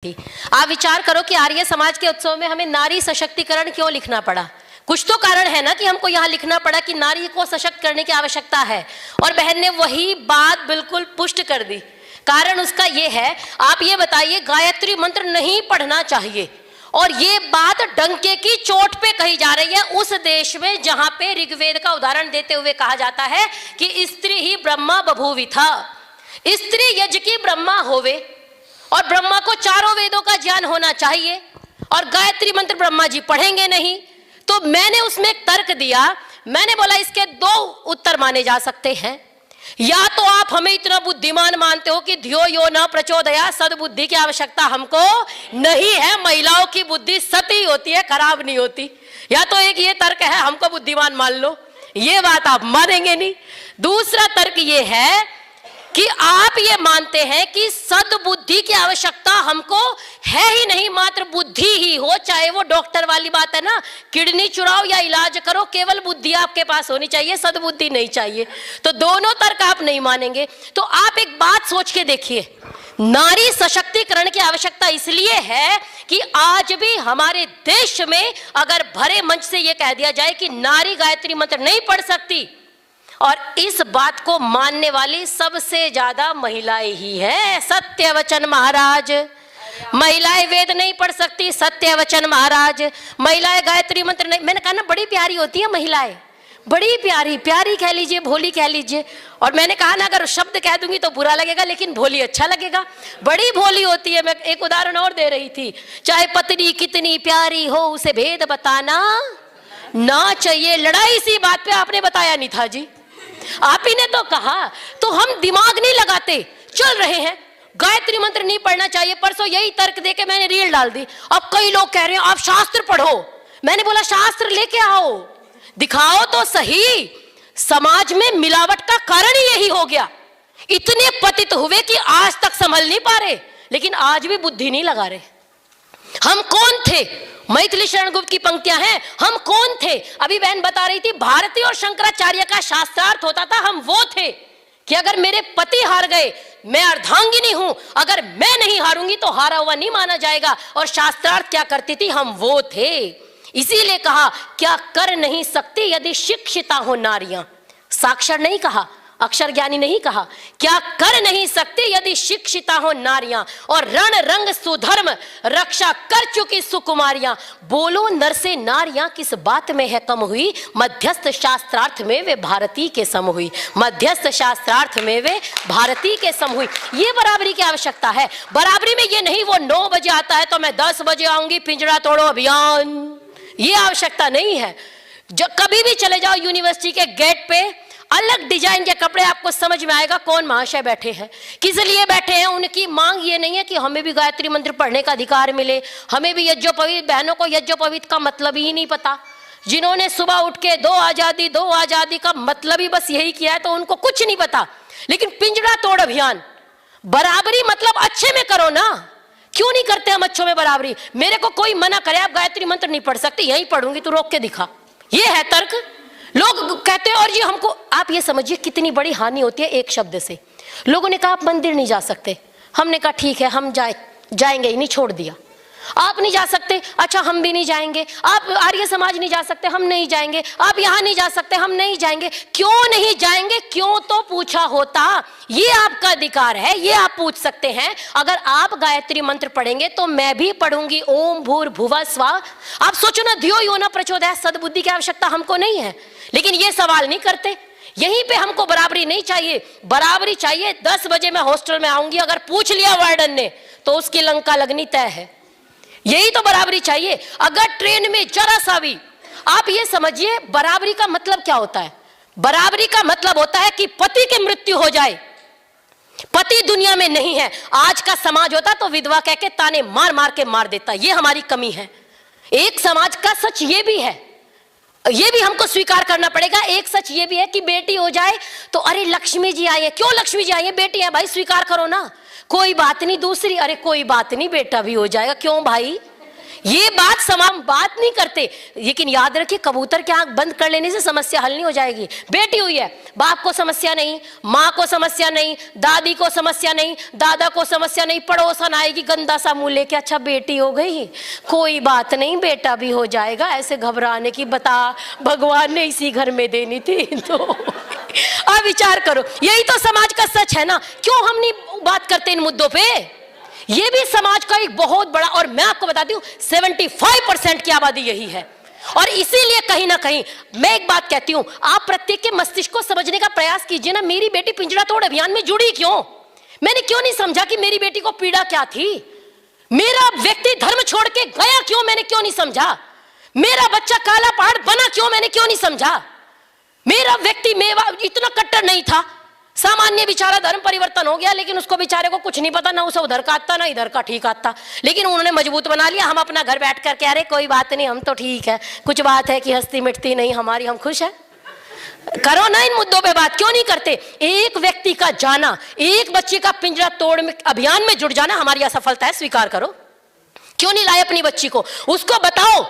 आप विचार करो कि आर्य समाज के उत्सव में हमें नारी सशक्तिकरण क्यों लिखना पड़ा। कुछ तो कारण है ना कि हमको यहाँ लिखना पड़ा कि नारी को सशक्त करने की आवश्यकता है, और बहन ने वही बात बिल्कुल पुष्ट कर दी। कारण उसका ये है, आप ये बताइए गायत्री मंत्र नहीं पढ़ना चाहिए, और ये बात डंके की चोट पे कही जा रही है उस देश में जहां पे ऋग्वेद का उदाहरण देते हुए कहा जाता है कि स्त्री ही ब्रह्मा बभूविथा, स्त्री यज्ञ की ब्रह्मा होवे, और ब्रह्मा को चारों वेदों का ज्ञान होना चाहिए, और गायत्री मंत्र ब्रह्मा जी पढ़ेंगे नहीं। तो मैंने उसमें एक तर्क दिया, मैंने बोला इसके दो उत्तर माने जा सकते हैं। या तो आप हमें इतना बुद्धिमान मानते हो कि धियो यो न प्रचोदया, सद्बुद्धि की आवश्यकता हमको नहीं है, महिलाओं की बुद्धि सती होती है, खराब नहीं होती। या तो एक ये तर्क है, हमको बुद्धिमान मान लो, ये बात आप मानेंगे नहीं। दूसरा तर्क ये है कि आप ये मानते हैं कि सद्बुद्धि की आवश्यकता हमको है ही नहीं, मात्र बुद्धि ही हो, चाहे वो डॉक्टर वाली बात है ना, किडनी चुराओ या इलाज करो, केवल बुद्धि आपके पास होनी चाहिए, सद्बुद्धि नहीं चाहिए। तो दोनों तर्क आप नहीं मानेंगे। तो आप एक बात सोच के देखिए, नारी सशक्तिकरण की आवश्यकता इसलिए है कि आज भी हमारे देश में अगर भरे मंच से यह कह दिया जाए कि नारी गायत्री मंत्र नहीं पढ़ सकती, और इस बात को मानने वाली सबसे ज्यादा महिलाएं ही है। सत्य वचन महाराज, महिलाएं वेद नहीं पढ़ सकती, सत्य वचन महाराज। महिलाएं गायत्री मंत्र नहीं, मैंने कहा ना बड़ी प्यारी होती है महिलाएं, बड़ी प्यारी, प्यारी कह लीजिए, भोली कह लीजिए। और मैंने कहा ना अगर शब्द कह दूंगी तो बुरा लगेगा, लेकिन भोली अच्छा लगेगा, बड़ी भोली होती है। मैं एक उदाहरण और दे रही थी, चाहे पत्नी कितनी प्यारी हो उसे भेद बताना ना चाहिए। लड़ाई इसी बात पे आपने बताया नहीं था जी, आप ही ने तो कहा। तो हम दिमाग नहीं लगाते, चल रहे हैं गायत्री मंत्र नहीं पढ़ना चाहिए। परसों यही तर्क देके मैंने रील डाल दी। अब कई लोग कह रहे हैं आप शास्त्र पढ़ो, मैंने बोला शास्त्र लेके आओ, दिखाओ तो सही। समाज में मिलावट का कारण ही यही हो गया, इतने पतित हुए कि आज तक संभल नहीं पा रहे, लेकिन आज भी बुद्धि नहीं लगा रहे। हम कौन थे? मैथिली शरण गुप्त की पंक्तियां हैं, हम कौन थे? अभी बहन बता रही थी भारती और शंकराचार्य का शास्त्रार्थ होता था, हम वो थे कि अगर मेरे पति हार गए, मैं अर्धांगिनी हूं, अगर मैं नहीं हारूंगी तो हारा हुआ नहीं माना जाएगा। और शास्त्रार्थ क्या करती थी? हम वो थे। इसीलिए कहा क्या कर नहीं सकती यदि शिक्षिता हो नारियां। साक्षर नहीं कहा, अक्षर ज्ञानी नहीं कहा, क्या कर नहीं सकती यदि शिक्षिता हो नारियां। और रण रंग सुधर्म रक्षा कर चुकी सुकुमारियां। बोलो नर से नारियां किस बात में है कम हुई, मध्यस्थ शास्त्रार्थ में वे भारती के सम हुई, मध्यस्थ शास्त्रार्थ में वे भारती के सम हुई। ये बराबरी की आवश्यकता है। बराबरी में ये नहीं वो 9 बजे आता है तो मैं 10 बजे आऊंगी, पिंजरा तोड़ो अभियान, ये आवश्यकता नहीं है। जब कभी भी चले जाओ यूनिवर्सिटी के गेट पे, अलग डिजाइन के कपड़े, आपको समझ में आएगा कौन महाशय बैठे हैं, किस लिए बैठे हैं। उनकी मांग ये नहीं है कि हमें भी गायत्री मंत्र पढ़ने का अधिकार मिले, हमें भी यज्ञोपवीत। बहनों को यज्ञोपवीत का मतलब ही नहीं पता। जिन्होंने सुबह उठ के दो आजादी का मतलब ही बस यही किया है, तो उनको कुछ नहीं पता। लेकिन पिंजरा तोड़ अभियान, बराबरी मतलब अच्छे में करो ना, क्यों नहीं करते हम अच्छों में बराबरी? मेरे को कोई मना करे आप गायत्री मंत्र नहीं पढ़ सकते, यही पढ़ूंगी, तू रोक के दिखा, ये है तर्क। लोग कहते हैं और जी हमको, आप ये समझिए कितनी बड़ी हानि होती है एक शब्द से। लोगों ने कहा आप मंदिर नहीं जा सकते, हमने कहा ठीक है हम जाएंगे ही नहीं, छोड़ दिया। आप नहीं जा सकते, अच्छा हम भी नहीं जाएंगे। आप आर्य समाज नहीं जा सकते, हम नहीं जाएंगे। आप यहां नहीं जा सकते, हम नहीं जाएंगे। क्यों नहीं जाएंगे? क्यों तो पूछा होता, ये आपका अधिकार है, ये आप पूछ सकते हैं। अगर आप गायत्री मंत्र पढ़ेंगे तो मैं भी पढ़ूंगी, ओम भूर्भुवः स्वः। आप सोचो ना, धियो यो न प्रचोदयात्, सद्बुद्धि की आवश्यकता हमको नहीं है, लेकिन ये सवाल नहीं करते। यहीं पे हमको बराबरी नहीं चाहिए, बराबरी चाहिए 10 बजे मैं हॉस्टल में आऊंगी, अगर पूछ लिया वार्डन ने तो उसकी लंका लगनी तय है। यही तो बराबरी चाहिए। अगर ट्रेन में जरा सा भी, आप ये समझिए बराबरी का मतलब क्या होता है। बराबरी का मतलब होता है कि पति की मृत्यु हो जाए, पति दुनिया में नहीं है। आज का समाज होता तो विधवा कह के ताने मार मार के मार देता, ये हमारी कमी है। एक समाज का सच ये भी है, ये भी हमको स्वीकार करना पड़ेगा। एक सच ये भी है कि बेटी हो जाए तो अरे लक्ष्मी जी आई है, क्यों लक्ष्मी जी आई है, बेटी है भाई, स्वीकार करो ना, कोई बात नहीं। दूसरी, अरे कोई बात नहीं बेटा भी हो जाएगा, क्यों भाई, ये बात हम बात नहीं करते, लेकिन याद रखिए कबूतर की आंख बंद कर लेने से समस्या हल नहीं हो जाएगी। बेटी हुई है, बाप को समस्या नहीं, माँ को समस्या नहीं, दादी को समस्या नहीं, दादा को समस्या नहीं, पड़ोसन आएगी गंदा सा मुंह लेके, अच्छा बेटी हो गई, कोई बात नहीं बेटा भी हो जाएगा, ऐसे घबराने की बता भगवान ने इसी घर में देनी थी। तो अब विचार करो, यही तो समाज का सच है ना। क्यों हम नहीं बात करते इन मुद्दों पे? ये भी समाज का एक बहुत बड़ा, और मैं आपको बताती हूँ 75% की आबादी यही है। और इसीलिए कहीं ना कहीं मैं एक बात कहती हूं, आप प्रत्येक के मस्तिष्क को समझने का प्रयास कीजिए ना। मेरी बेटी पिंजरा तोड़ अभियान में जुड़ी क्यों? मैंने क्यों नहीं समझा कि मेरी बेटी को पीड़ा क्या थी? मेरा व्यक्ति धर्म छोड़ के गया क्यों? मैंने क्यों नहीं समझा? मेरा बच्चा काला पहाड़ बना क्यों? मैंने क्यों नहीं समझा? मेरा व्यक्ति मेवा इतना कट्टर नहीं था, सामान्य बेचारा धर्म परिवर्तन हो गया, लेकिन उसको बेचारे को कुछ नहीं पता, ना उसे उधर का आता ना इधर का ठीक आता, लेकिन उन्होंने मजबूत बना लिया। हम अपना घर बैठ कर कह रहे कोई बात नहीं, हम तो ठीक है, कुछ बात है कि हस्ती मिटती नहीं हमारी, हम खुश है। करो ना इन मुद्दों पे बात, क्यों नहीं करते? एक व्यक्ति का जाना, एक बच्चे का पिंजरा तोड़ अभियान में जुट जाना हमारी असफलता है, स्वीकार करो। क्यों नहीं लाए अपनी बच्ची को? उसको बताओ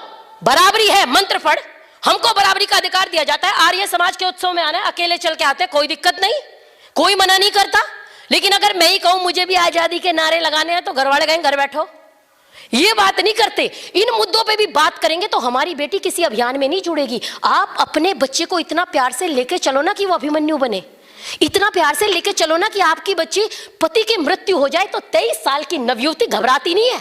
बराबरी है, मंत्र पढ़, हमको बराबरी का अधिकार दिया जाता है। आर्य समाज के उत्सव में आना है, अकेले चल के आते, कोई दिक्कत नहीं, कोई मना नहीं करता। लेकिन अगर मैं ही कहूं मुझे भी आजादी के नारे लगाने हैं तो घर वाले कहेंगे घर बैठो। ये बात नहीं करते। इन मुद्दों पे भी बात करेंगे तो हमारी बेटी किसी अभियान में नहीं जुड़ेगी। आप अपने बच्चे को इतना प्यार से लेके चलो ना कि वो अभिमन्यु बने, इतना प्यार से लेके चलो ना कि आपकी बच्ची पति की मृत्यु हो जाए तो 23 साल की नवयुवती घबराती नहीं है।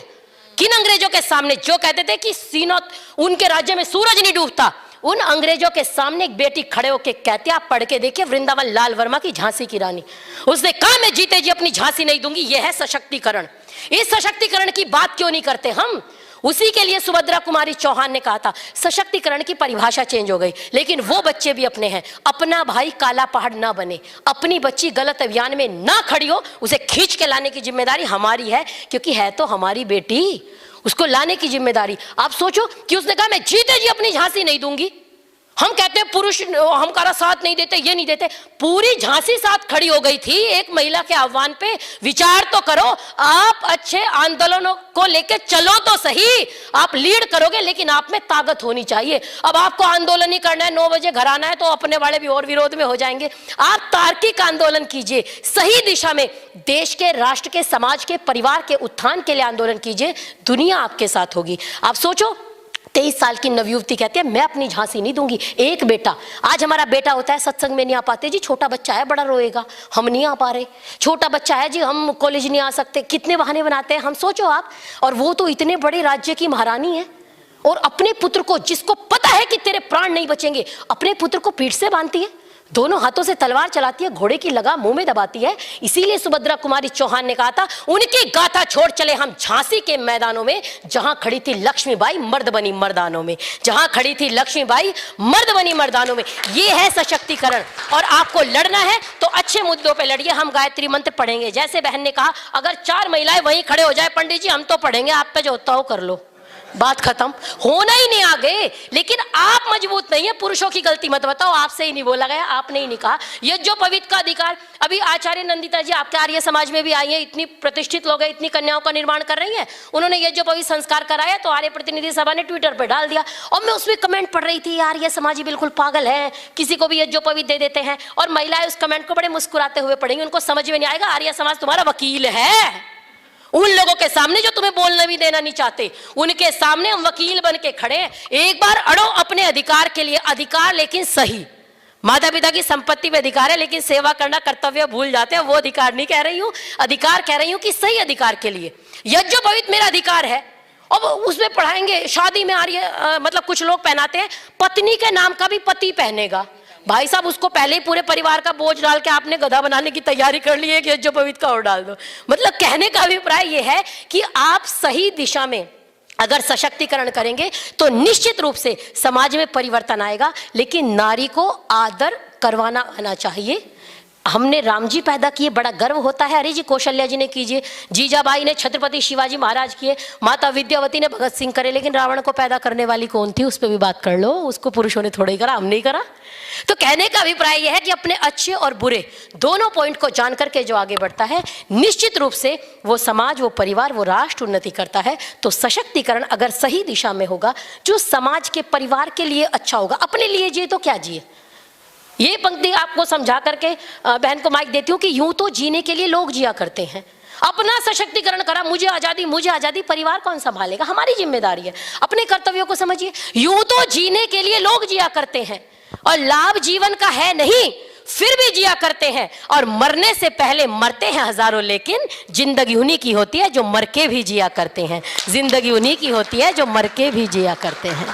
किन अंग्रेजों के सामने जो कहते थे कि सीना उनके राज्य में सूरज नहीं डूबता, उन अंग्रेजों के सामने एक बेटी खड़े होकर कहती, आप पढ़ के देखिए वृंदावन लाल वर्मा की झांसी की रानी, उसने कहा मैं जीते जी अपनी झांसी नहीं दूंगी। यह है सशक्तिकरण। इस सशक्तिकरण की बात क्यों नहीं करते हम? उसी के लिए सुभद्रा कुमारी चौहान ने कहा था सशक्तिकरण की परिभाषा चेंज हो गई, लेकिन वो बच्चे भी अपने हैं। अपना भाई काला पहाड़ ना बने, अपनी बच्ची गलत अभियान में ना खड़ी हो, उसे खींच के लाने की जिम्मेदारी हमारी है, क्योंकि है तो हमारी बेटी, उसको लाने की जिम्मेदारी। आप सोचो कि उसने कहा मैं जीते जी अपनी झांसी नहीं दूंगी। हम कहते हैं पुरुष हमारा साथ नहीं देते, ये नहीं देते, पूरी झांसी साथ खड़ी हो गई थी एक महिला के आह्वान पे। विचार तो करो, आप अच्छे आंदोलनों को लेके चलो तो सही, आप लीड करोगे, लेकिन आप में ताकत होनी चाहिए। अब आपको आंदोलन ही करना है, 9 बजे घर आना है, तो अपने वाले भी और विरोध में हो जाएंगे। आप तार्किक आंदोलन कीजिए, सही दिशा में, देश के, राष्ट्र के, समाज के, परिवार के उत्थान के लिए आंदोलन कीजिए, दुनिया आपके साथ होगी। आप सोचो 23 साल की नवयुवती कहती है मैं अपनी झांसी नहीं दूंगी। एक बेटा, आज हमारा बेटा होता है सत्संग में नहीं आ पाते जी, छोटा बच्चा है बड़ा रोएगा, हम नहीं आ पा रहे, छोटा बच्चा है जी हम कॉलेज नहीं आ सकते, कितने बहाने बनाते हैं हम। सोचो आप, और वो तो इतने बड़े राज्य की महारानी है, और अपने पुत्र को, जिसको पता है कि तेरे प्राण नहीं बचेंगे, अपने पुत्र को पीठ से बांधती है, दोनों हाथों से तलवार चलाती है, घोड़े की लगाम मुंह में दबाती है। इसीलिए सुभद्रा कुमारी चौहान ने कहा था उनकी गाथा छोड़ चले हम झांसी के मैदानों में, जहां खड़ी थी लक्ष्मीबाई मर्द बनी मर्दानों में, जहां खड़ी थी लक्ष्मीबाई मर्द बनी मर्दानों में। ये है सशक्तिकरण। और आपको लड़ना है तो अच्छे मुद्दों पे लड़िए। हम गायत्री मंत्र पढ़ेंगे, जैसे बहन ने कहा अगर 4 महिलाएं वहीं खड़े हो जाए, पंडित जी हम तो पढ़ेंगे, आप पे जो होता हो कर लो, बात खत्म। होना ही नहीं आगे, लेकिन आप मजबूत नहीं है। पुरुषों की गलती मत बताओ, आपसे ही नहीं बोला गया, आपने ही नहीं कहा। यज्ञोपवीत का अधिकार, अभी आचार्य नंदिता जी आपके आर्य समाज में भी आई है, इतनी प्रतिष्ठित लोग हैं, इतनी कन्याओं का निर्माण कर रही हैं, उन्होंने यज्ञोपवीत संस्कार कराया, तो आर्य प्रतिनिधि सभा ने ट्विटर पर डाल दिया। और मैं उसमें कमेंट पढ़ रही थी, आर्य समाजी बिल्कुल पागल है, किसी को भी यज्ञोपवीत दे देते हैं। और महिलाएं उस कमेंट को बड़े मुस्कुराते हुए पढ़ेंगी, उनको समझ में नहीं आएगा आर्य समाज तुम्हारा वकील है। उन लोगों के सामने जो तुम्हें बोलने भी देना नहीं चाहते, उनके सामने हम वकील बन के खड़े हैं। एक बार अड़ो अपने अधिकार के लिए, अधिकार लेकिन सही। माता पिता की संपत्ति पे अधिकार है, लेकिन सेवा करना कर्तव्य भूल जाते हैं, वो अधिकार नहीं कह रही हूं, अधिकार कह रही हूं कि सही अधिकार के लिए। यज्ञोपवीत मेरा अधिकार है। अब उसमें पढ़ाएंगे, शादी में मतलब कुछ लोग पहनाते हैं पत्नी के नाम का भी पति पहनेगा। भाई साहब, उसको पहले ही पूरे परिवार का बोझ डाल के आपने गधा बनाने की तैयारी कर ली है कि यज्ञोपवीत का और डाल दो। मतलब कहने का अभिप्राय यह है कि आप सही दिशा में अगर सशक्तिकरण करेंगे तो निश्चित रूप से समाज में परिवर्तन आएगा। लेकिन नारी को आदर करवाना आना चाहिए। हमने राम जी पैदा किए, बड़ा गर्व होता है। अरे जी कौशल्या जी ने कीजिए, जीजाबाई ने छत्रपति शिवाजी महाराज किए, माता विद्यावती ने भगत सिंह करे, लेकिन रावण को पैदा करने वाली कौन थी, उस पर भी बात कर लो। उसको पुरुषों ने थोड़ा ही करा, हमने ही करा। तो कहने का अभिप्राय यह है कि अपने अच्छे और बुरे दोनों पॉइंट को जान करके जो आगे बढ़ता है, निश्चित रूप से वो समाज, वो परिवार, वो राष्ट्र उन्नति करता है। तो सशक्तिकरण अगर सही दिशा में होगा, जो समाज के परिवार के लिए अच्छा होगा, अपने लिए जिए तो क्या जिए। ये पंक्ति आपको समझा करके बहन को माइक देती हूँ कि यूं तो जीने के लिए लोग जिया करते हैं। अपना सशक्तिकरण करा, मुझे आजादी, परिवार कौन संभालेगा, हमारी जिम्मेदारी है। अपने कर्तव्यों को समझिए। यूं तो जीने के लिए लोग जिया करते हैं और लाभ जीवन का है नहीं, फिर भी जिया करते हैं, और मरने से पहले मरते हैं हजारों, लेकिन जिंदगी उन्हीं की होती है जो मर के भी जिया करते हैं। जिंदगी उन्हीं की होती है जो मर के भी जिया करते हैं।